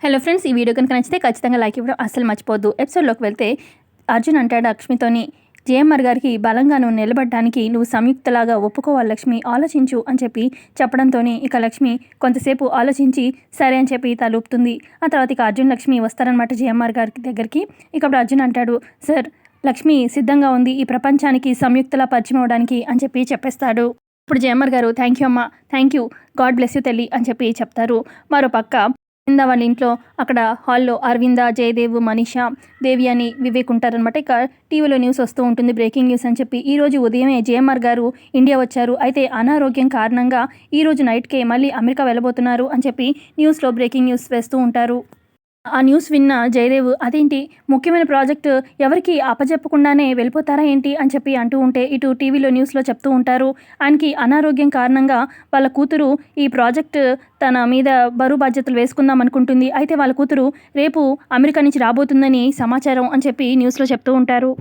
Hello friends, ఈ video కనుక నచ్చితే ఖచ్చితంగా లైక్ ఇవ్వడం అస్సలు మర్చిపోద్దు. ఎపిసోడ్లోకి వెళ్తే అర్జున్ అంటాడు లక్ష్మితోని, జేఎంఆర్ గారికి బలంగా నువ్వు నిలబడడానికి నువ్వు సంయుక్తలాగా ఒప్పుకోవాలి లక్ష్మి, ఆలోచించు అని చెప్పి చెప్పడంతో ఇక లక్ష్మి కొంతసేపు ఆలోచించి సరే అని చెప్పి తలూపుతుంది. ఆ తర్వాత ఇక అర్జున్ లక్ష్మి వస్తారనమాట జేఎంఆర్ గారి దగ్గరికి. ఇక అప్పుడు అర్జున్ అంటాడు, సార్ లక్ష్మి సిద్ధంగా ఉంది ఈ ప్రపంచానికి సంయుక్తలా పరిచయం అవడానికి అని చెప్పి చెప్పేస్తాడు. ఇప్పుడు జేఎంఆర్ గారు థ్యాంక్ యూ అమ్మా, thank you, God bless you తల్లి అని చెప్పి చెప్తారు. మరో పక్క అరవింద వాళ్ళ ఇంట్లో అక్కడ హాల్లో అరవింద, జయదేవ్, మనీషా, దేవి అని వివేక్ ఉంటారనమాట. ఇక టీవీలో న్యూస్ వస్తూ ఉంటుంది, బ్రేకింగ్ న్యూస్ అని చెప్పి. ఈరోజు ఉదయమే జేఎంఆర్ గారు ఇండియా వచ్చారు, అయితే అనారోగ్యం కారణంగా ఈరోజు నైట్కే మళ్ళీ అమెరికా వెళ్ళబోతున్నారు అని చెప్పి న్యూస్లో బ్రేకింగ్ న్యూస్ వేస్తూ ఉంటారు. ఆ న్యూస్ విన్న జయదేవ్, అదేంటి ముఖ్యమైన ప్రాజెక్టు ఎవరికి అప్పచెప్పకుండానే వెళ్ళిపోతారా ఏంటి అని చెప్పి అంటూ ఉంటే ఇటు టీవీలో న్యూస్లో చెప్తూ ఉంటారు. ఆయనకి అనారోగ్యం కారణంగా వాళ్ళ కూతురు ఈ ప్రాజెక్టు తన మీద బరువు బాధ్యతలు వేసుకుందాం అనుకుంటుంది. అయితే వాళ్ళ కూతురు రేపు అమెరికా నుంచి రాబోతుందని సమాచారం అని చెప్పి న్యూస్లో చెప్తూ ఉంటారు.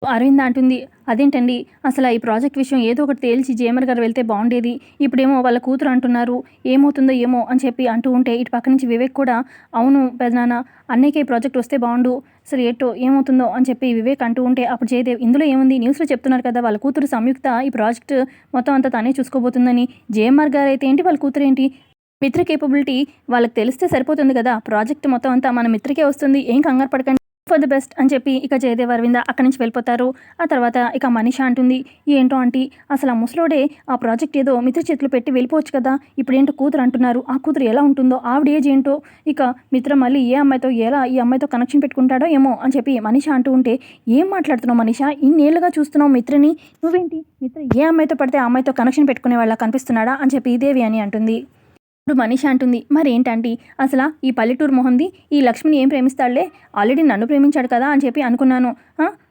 అరవింద అంటుంది, అదేంటండి అసలు ఈ ప్రాజెక్ట్ విషయం ఏదో ఒకటి తేల్చి జేఎంఆర్ గారు వెళ్తే బాగుండేది, ఇప్పుడేమో వాళ్ళ కూతురు అంటున్నారు, ఏమవుతుందో ఏమో అని చెప్పి అంటూ ఉంటే ఇటు పక్క నుంచి వివేక్ కూడా, అవును పెదనాన్న, అన్నయ్యకి ఈ ప్రాజెక్ట్ వస్తే బాగుండు, అసలు ఏటో ఏమవుతుందో అని చెప్పి వివేక్ అంటూ ఉంటే అప్పుడు జయదేవ్, ఇందులో ఏముంది, న్యూస్లో చెప్తున్నారు కదా వాళ్ళ కూతురు సంయుక్త ఈ ప్రాజెక్ట్ మొత్తం అంతా తనే చూసుకోబోతుందని, జేఎంఆర్ గారు అయితే ఏంటి వాళ్ళ కూతురు ఏంటి, మిత్ర కేపబిలిటీ వాళ్ళకి తెలిస్తే సరిపోతుంది కదా, ప్రాజెక్ట్ మొత్తం అంతా మన మిత్రకే వస్తుంది, ఏం కంగారు పడకండి, ఫర్ ది బెస్ట్ అని చెప్పి ఇక జయదేవ్ అరవింద అక్కడి నుంచి వెళ్ళిపోతారు. ఆ తర్వాత ఇక మనీషా అంటుంది, ఏంటో ఆంటీ అసలు ఆ ముసలోడే ఆ ప్రాజెక్ట్ ఏదో మిత్ర చేతులు పెట్టి వెళ్ళిపోవచ్చు కదా, ఇప్పుడు ఏంటో కూతురు అంటున్నారు, ఆ కూతురు ఎలా ఉంటుందో, ఆవిడ ఏజ్ ఏంటో, ఇక మిత్ర మళ్ళీ ఏ అమ్మాయితో ఎలా ఈ అమ్మాయితో కనెక్షన్ పెట్టుకుంటాడో ఏమో అని చెప్పి మనీషా అంటూ ఉంటే, ఏం మాట్లాడుతున్నావు మనీషా, ఇన్నేళ్ళుగా చూస్తున్నావు మిత్రని, నువ్వేంటి మిత్ర ఏ అమ్మాయితో పడితే ఆ అమ్మాయితో కనెక్షన్ పెట్టుకునే వాళ్ళ కనిపిస్తున్నాడా అని చెప్పి దేవి అని అంటుంది. ఇప్పుడు మనీషా అంటుంది, మరేంటంటే అసలు ఈ పల్లెటూరు మొహంది ఈ లక్ష్మిని ఏం ప్రేమిస్తాడులే, ఆల్రెడీ నన్ను ప్రేమించాడు కదా అని చెప్పి అనుకున్నాను,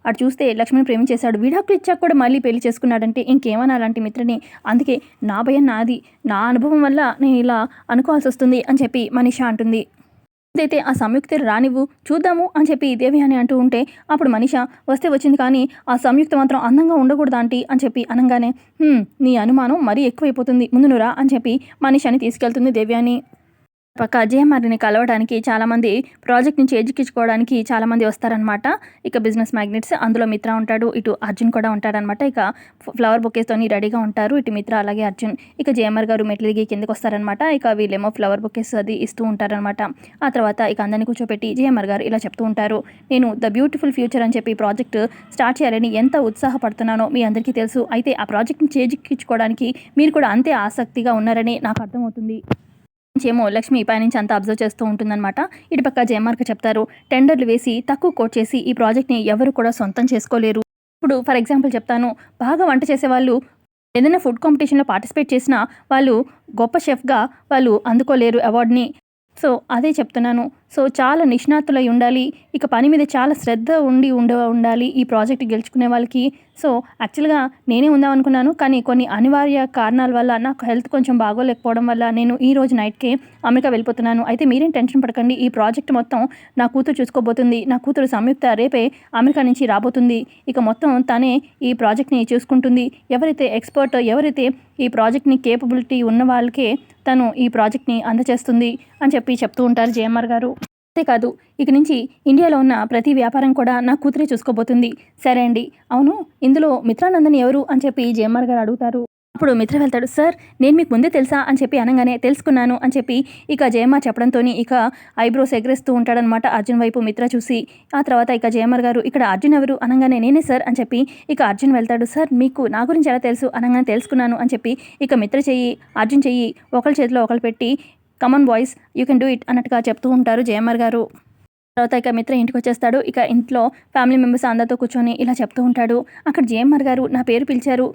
అటు చూస్తే లక్ష్మిని ప్రేమించేశాడు, విడాకులు ఇచ్చాక కూడా మళ్ళీ పెళ్లి చేసుకున్నాడంటే ఇంకేమనాలంటే మిత్రని, అందుకే నా భయం నాది, నా అనుభవం వల్ల నేను ఇలా అనుకోవాల్సి వస్తుంది అని చెప్పి మనీషా అంటుంది. అయితే ఆ సంయుక్త రానివ్వు చూద్దాము అని చెప్పి దేవి అని అంటూ ఉంటే అప్పుడు మనీషా, వస్తే వచ్చింది కానీ ఆ సంయుక్త మాత్రం అందంగా ఉండకూడదు ఆంటీ అని చెప్పి అనగానే, నీ అనుమానం మరీ ఎక్కువైపోతుంది, ముందు నురా అని చెప్పి మనీషాని తీసుకెళ్తుంది దేవి అని. పక్క జేఎంఆర్ని కలవడానికి చాలామంది ప్రాజెక్ట్ నుంచి ఎడ్యుకించుకోవడానికి చాలామంది వస్తారనమాట. ఇక బిజినెస్ మ్యాగ్నెట్స్, అందులో మిత్ర ఉంటాడు, ఇటు అర్జున్ కూడా ఉంటాడనమాట. ఇక ఫ్లవర్ బొకేస్తోని రెడీగా ఉంటారు ఇటు మిత్ర అలాగే అర్జున్. ఇక జేఎంఆర్ గారు మెట్లు దిగి కిందకి వస్తారనమాట. ఇక వీళ్ళేమో ఫ్లవర్ బొకేస్ అది ఇస్తూ ఉంటారనమాట. ఆ తర్వాత ఇక అందరినీ కూర్చోపెట్టి జేఎంఆర్ గారు ఇలా చెప్తూ ఉంటారు, నేను ద బ్యూటిఫుల్ ఫ్యూచర్ అని చెప్పి ప్రాజెక్ట్ స్టార్ట్ చేయాలని ఎంత ఉత్సాహపడుతున్నానో మీ అందరికీ తెలుసు, అయితే ఆ ప్రాజెక్ట్ని చేజిక్కించుకోవడానికి మీరు కూడా అంతే ఆసక్తిగా ఉన్నారని నాకు అర్థమవుతుంది. ఏమో లక్ష్మి పైనుంచి అంతా అబ్జర్వ్ చేస్తూ ఉంటుందన్నమాట. ఇటుపక్క జేఎంఆర్కి చెప్తారు, టెండర్లు వేసి తక్కువ కోట్ చేసి ఈ ప్రాజెక్ట్ని ఎవరు కూడా సొంతం చేసుకోలేరు. ఇప్పుడు ఫర్ ఎగ్జాంపుల్ చెప్తాను, బాగా వంట చేసేవాళ్ళు ఏదైనా ఫుడ్ కాంపిటీషన్లో పార్టిసిపేట్ చేసినా వాళ్ళు గొప్ప షెఫ్గా వాళ్ళు అందుకోలేరు అవార్డుని. సో అదే చెప్తున్నాను, సో చాలా నిష్ణాతులై ఉండాలి, ఇక పని మీద చాలా శ్రద్ధ ఉండాలి ఈ ప్రాజెక్ట్ గెలుచుకునే వాళ్ళకి. సో యాక్చువల్గా నేనే ఉందామనుకున్నాను, కానీ కొన్ని అనివార్య కారణాల వల్ల నాకు హెల్త్ కొంచెం బాగోలేకపోవడం వల్ల నేను ఈ రోజు నైట్కే అమెరికా వెళ్ళిపోతున్నాను. అయితే మీరేం టెన్షన్ పడకండి, ఈ ప్రాజెక్ట్ మొత్తం నా కూతురు చూసుకోబోతుంది, నా కూతురు సంయుక్త రేపే అమెరికా నుంచి రాబోతుంది, ఇక మొత్తం తనే ఈ ప్రాజెక్ట్ని చూసుకుంటుంది, ఎవరైతే ఎక్స్పర్ట్ ఎవరైతే ఈ ప్రాజెక్ట్ని కేపబిలిటీ ఉన్న వాళ్ళకే తను ఈ ప్రాజెక్ట్ని అందజేస్తుంది అని చెప్పి చెప్తూ ఉంటారు జేఎంఆర్ గారు. అంతేకాదు ఇక నుంచి ఇండియాలో ఉన్న ప్రతి వ్యాపారం కూడా నా కూతురే చూసుకోబోతుంది. సరే అండి, అవును ఇందులో మిత్రానందని ఎవరు అని చెప్పి జేఎంఆర్ గారు అడుగుతారు. అప్పుడు మిత్ర వెళ్తాడు, సార్ నేను మీకు ముందే తెలుసా అని చెప్పి అనగానే, తెలుసుకున్నాను అని చెప్పి ఇక జేఎంఆర్ చెప్పడంతో ఇక ఐబ్రోస్ ఎగరేస్తూ ఉంటాడనమాట అర్జున్ వైపు మిత్ర చూసి. ఆ తర్వాత ఇక జేఎంఆర్ గారు, ఇక్కడ అర్జున్ ఎవరు అనగానే, నేనే సార్ అని చెప్పి ఇక అర్జున్ వెళ్తాడు. సార్ మీకు నా గురించి ఎలా తెలుసు అనగానే, తెలుసుకున్నాను అని చెప్పి ఇక మిత్ర చెయ్యి అర్జున్ చెయ్యి ఒకరి చేతిలో ఒకరు పెట్టి, come on boys you can do it అన్నట్టుగా చెప్తూ ఉంటారు జేఎంఆర్ గారు. తర్వాత ఇక మిత్ర ఇంటికి వచ్చేస్తాడు. ఇక ఇంట్లో ఫ్యామిలీ మెంబర్స్ అందరితో కూర్చొని ఇలా చెప్తూ ఉంటాడు. అక్కడ జేఎంఆర్ గారు నా పేరు పిలిచారు,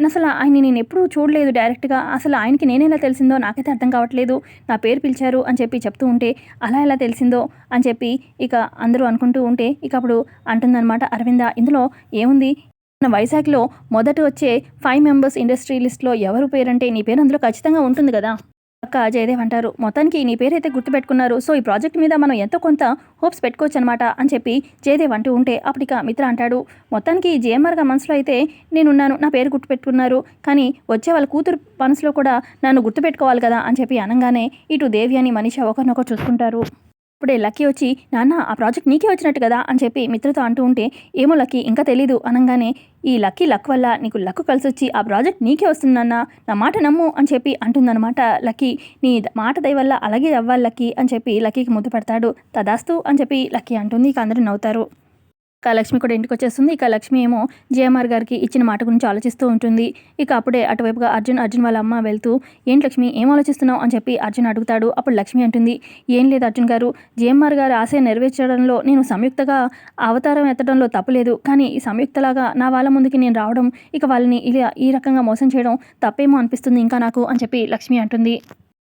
అసలు ఆయన్ని నేను ఎప్పుడూ చూడలేదు డైరెక్ట్గా, అసలు ఆయనకి నేనేలా తెలిసిందో నాకైతే అర్థం కావట్లేదు, నా పేరు పిలిచారు అని చెప్పి చెప్తూ ఉంటే, అలా ఎలా తెలిసిందో అని చెప్పి ఇక అందరూ అనుకుంటూ ఉంటే ఇక అప్పుడు అంటుందన్నమాట అరవింద, ఇందులో ఏముంది, మన వైజాగ్లో మొదట వచ్చే 5 మెంబర్స్ ఇండస్ట్రీ లిస్ట్లో ఎవరు పేరంటే నీ పేరు అందులో ఖచ్చితంగా ఉంటుంది కదా. అక్క జయదేవ్ అంటారు, మొత్తానికి నీ పేరైతే గుర్తుపెట్టుకున్నారు, సో ఈ ప్రాజెక్ట్ మీద మనం ఎంతో కొంత హోప్స్ పెట్టుకోవచ్చు అనమాట అని చెప్పి జయదేవ్ అంటూ ఉంటే అప్పటిక మిత్ర అంటాడు, మొత్తానికి జేఎంఆర్గా మనసులో అయితే నేనున్నాను, నా పేరు గుర్తుపెట్టుకున్నారు, కానీ వచ్చే వాళ్ళ కూతురు మనసులో కూడా నన్ను గుర్తుపెట్టుకోవాలి కదా అని చెప్పి అనగానే ఇటు దేవి అని మనీషా ఒకరినొకరు చూసుకుంటారు. ఇప్పుడే లక్కీ వచ్చి, నాన్న ఆ ప్రాజెక్ట్ నీకే వచ్చినట్టు కదా అని చెప్పి మిత్రతో అంటూ ఉంటే, ఏమో లక్కీ ఇంకా తెలీదు అనంగానే, ఈ లక్ వల్ల నీకు లక్ కలిసొచ్చి ఆ ప్రాజెక్ట్ నీకే వస్తుంది నాన్న, నా మాట నమ్ము అని చెప్పి అంటుందన్నమాట లక్కీ. నీ మాట దయ వల్ల అలాగే అవ్వాలి లక్కీ అని చెప్పి లక్కీకి ముద్దు పెడతాడు. తదాస్తు అని చెప్పి లక్కీ అంటుంది. ఇక అందరూ నవ్వుతారు. ఇక లక్ష్మి కూడా ఇంటికి వచ్చేస్తుంది. ఇక లక్ష్మి ఏమో జేఎంఆర్ గారికి ఇచ్చిన మాట గురించి ఆలోచిస్తూ ఉంటుంది. ఇక అప్పుడే అటువైపుగా అర్జున్ వాళ్ళ అమ్మ వెళ్తూ, ఏంటి లక్ష్మి ఏం ఆలోచిస్తున్నావు అని చెప్పి అర్జున్ అడుగుతాడు. అప్పుడు లక్ష్మి అంటుంది, ఏం లేదు అర్జున్ గారు, జేఎంఆర్ గారి ఆశయం నెరవేర్చడంలో నేను సంయుక్తగా అవతారం ఎత్తడంలో తప్పులేదు, కానీ ఈ సంయుక్తలాగా నా వాళ్ళ ముందుకి నేను రావడం, ఇక వాళ్ళని ఇలా ఈ రకంగా మోసం చేయడం తప్పేమో అనిపిస్తుంది ఇంకా నాకు అని చెప్పి లక్ష్మి అంటుంది.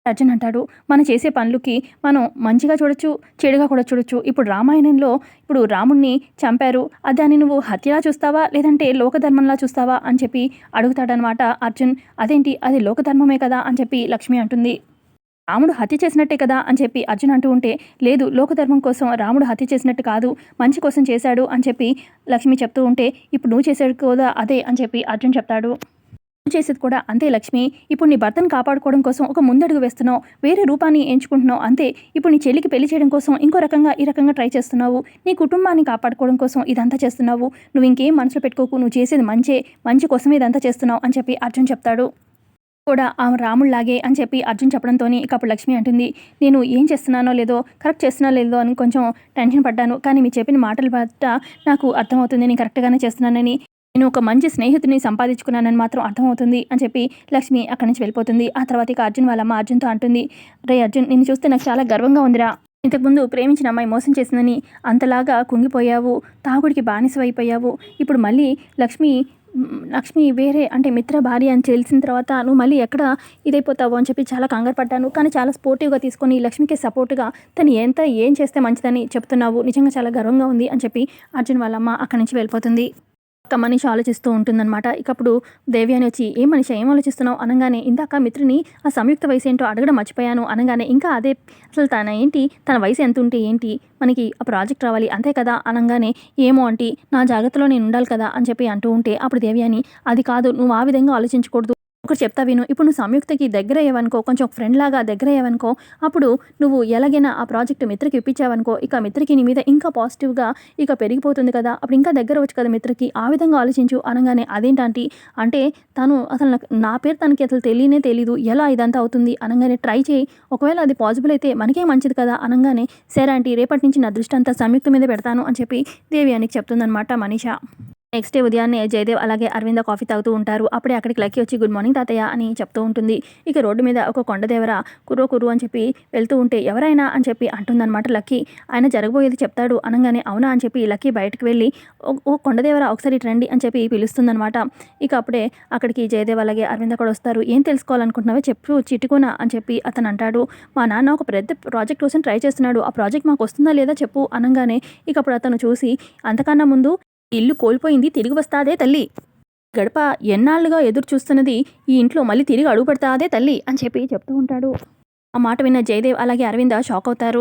అర్జున్ అంటాడు, మనం చేసే పనులకి మనం మంచిగా చూడొచ్చు, చెడుగా కూడా చూడొచ్చు. ఇప్పుడు రామాయణంలో ఇప్పుడు రాముణ్ణి చంపారు, దాన్ని నువ్వు హత్యలా చూస్తావా లేదంటే లోకధర్మంలా చూస్తావా అని చెప్పి అడుగుతాడనమాట అర్జున్. అదేంటి, అది లోకధర్మమే కదా అని చెప్పి లక్ష్మి అంటుంది. రాముడు హత్య చేసినట్టే కదా అని చెప్పి అర్జున్ అంటూ ఉంటే, లేదు లోకధర్మం కోసం రాముడు హత్య చేసినట్టు కాదు, మంచి కోసం చేశాడు అని చెప్పి లక్ష్మి చెప్తూ ఉంటే, ఇప్పుడు నువ్వు చేసాడు కూడా అదే అని చెప్పి అర్జున్ చెప్తాడు. చేసేది కూడా అంతే లక్ష్మి, ఇప్పుడు నీ భర్తను కాపాడుకోవడం కోసం ఒక ముందడుగు వేస్తున్నావు, వేరే రూపాన్ని ఎంచుకుంటున్నావు అంతే. ఇప్పుడు నీ చెల్లికి పెళ్లి చేయడం కోసం ఇంకో రకంగా ఈ రకంగా ట్రై చేస్తున్నావు, నీ కుటుంబాన్ని కాపాడుకోవడం కోసం ఇదంతా చేస్తున్నావు, నువ్వు ఇంకేం మనసులో పెట్టుకోకు, నువ్వు చేసేది మంచి కోసమే ఇదంతా చేస్తున్నావు అని చెప్పి అర్జున్ చెప్తాడు. కూడా ఆ రాముళ్లాగే అని చెప్పి అర్జున్ చెప్పడంతో ఇక అప్పుడు లక్ష్మి అంటుంది, నేను ఏం చేస్తున్నానో లేదో కరెక్ట్ చేస్తున్నానో లేదో అని కొంచెం టెన్షన్ పడ్డాను, కానీ మీరు చెప్పిన మాటల బట్ట నాకు అర్థమవుతుంది నేను కరెక్ట్గానే చేస్తున్నానని, నేను ఒక మంచి స్నేహితుడిని సంపాదించుకున్నానని మాత్రం అర్థమవుతుంది అని చెప్పి లక్ష్మి అక్కడి నుంచి వెళ్ళిపోతుంది. ఆ తర్వాత ఇక అర్జున్ వాళ్ళమ్మ అర్జున్తో అంటుంది, రే అర్జున్, నిన్ను చూస్తే నాకు చాలా గర్వంగా ఉందిరా, ఇంతకుముందు ప్రేమించిన అమ్మాయి మోసం చేసిందని అంతలాగా కుంగిపోయావు, తాగుడికి బానిసవైపోయావు, ఇప్పుడు మళ్ళీ లక్ష్మి వేరే అంటే మిత్ర భార్య అని తెలిసిన తర్వాత నువ్వు మళ్ళీ ఎక్కడ ఇదైపోతావు అని చెప్పి చాలా కంగారు పడ్డాను, కానీ చాలా స్పోర్టివ్గా తీసుకొని లక్ష్మికి సపోర్ట్గా తను ఏం చేస్తే మంచిదని చెప్తున్నావు, నిజంగా చాలా గర్వంగా ఉంది అని చెప్పి అర్జున్ వాళ్ళమ్మ అక్కడి నుంచి వెళ్ళిపోతుంది. ఒక మనిషి ఆలోచిస్తూ ఉంటుందన్నమాట. ఇకప్పుడు దేవి అని వచ్చి, ఏం మనిషి ఏం ఆలోచిస్తున్నావు అనగానే, ఇందాక మిత్రుని ఆ సంయుక్త వయసు ఏంటో అడగడం మర్చిపోయాను అనగానే, ఇంకా అదే అసలు తన వయసు ఎంత ఉంటే ఏంటి, మనకి ఆ ప్రాజెక్ట్ రావాలి అంతే కదా అనగానే, ఏమో అంటే నా జాగ్రత్తలో నేను ఉండాలి కదా అని చెప్పి అంటూ ఉంటే, అప్పుడు దేవి అని, అది కాదు నువ్వు ఆ విధంగా ఆలోచించకూడదు, ఒకటి చెప్తా విను, ఇప్పుడు నువ్వు సంయుక్తకి దగ్గర అయ్యావనుకో, కొంచెం ఒక ఫ్రెండ్ లాగా దగ్గర అయ్యావనుకో, అప్పుడు నువ్వు ఎలాగైనా ఆ ప్రాజెక్ట్ మిత్రకి ఇప్పించావనుకో, ఇక మిత్రకి నీ మీద ఇంకా పాజిటివ్గా ఇక పెరిగిపోతుంది కదా, అప్పుడు ఇంకా దగ్గర వచ్చు కదా మిత్రకి, ఆ విధంగా ఆలోచించు అనగానే, అదేంటంటే అంటే తను అసలు నా పేరు తనకి అసలు తెలీదు, ఎలా ఇదంతా అవుతుంది అనగానే, ట్రై చేయి, ఒకవేళ అది పాసిబుల్ అయితే మనకే మంచిది కదా అనగానే, సరే ఆంటీ రేపటి నుంచి నా దృష్టి అంతా సంయుక్త మీద పెడతాను అని చెప్పి దేవి అని చెప్తుందనమాట మనీషా. నెక్స్ట్ డే ఉదయాన్నే జయదేవ్ అలాగే అరవింద కాఫీ తాగుతూ ఉంటారు. అప్పుడే అక్కడికి లక్కీ వచ్చి, గుడ్ మార్నింగ్ తాతయ్య అని చెప్తూ ఉంటుంది. ఇక రోడ్డు మీద ఒక కొండదేవర కుర్రు అని చెప్పి వెళ్తూ ఉంటే, ఎవరైనా అని చెప్పి అంటుందన్నమాట లక్కీ. ఆయన జరగబోయేది చెప్తాడు అనగానే, అవునా అని చెప్పి లక్కీ బయటకు వెళ్ళి, ఓ కొండదేవర ఒకసారి రండి అని చెప్పి పిలుస్తుందనమాట. ఇక అప్పుడే అక్కడికి జయదేవ్ అలాగే అరవింద కూడా వస్తారు. ఏం తెలుసుకోవాలనుకుంటున్నావో చెప్పు చిట్టుకునా అని చెప్పి అతను అంటాడు. మా నాన్న ఒక పెద్ద ప్రాజెక్ట్ కోసం ట్రై చేస్తున్నాడు, ఆ ప్రాజెక్ట్ మాకు వస్తుందా లేదా చెప్పు అనగానే, ఇక అప్పుడు అతను చూసి, అంతకన్నా ముందు ఇల్లు కోల్పోయింది తిరిగి వస్తాదే తల్లి, గడప ఎన్నాళ్ళుగా ఎదురు చూస్తున్నది ఈ ఇంట్లో మళ్ళీ తిరిగి అడుగు పెడతాదే తల్లి అని చెప్పి చెప్తూ ఉంటాడు. ఆ మాట విన్న జయదేవ్ అలాగే అరవింద షాక్ అవుతారు.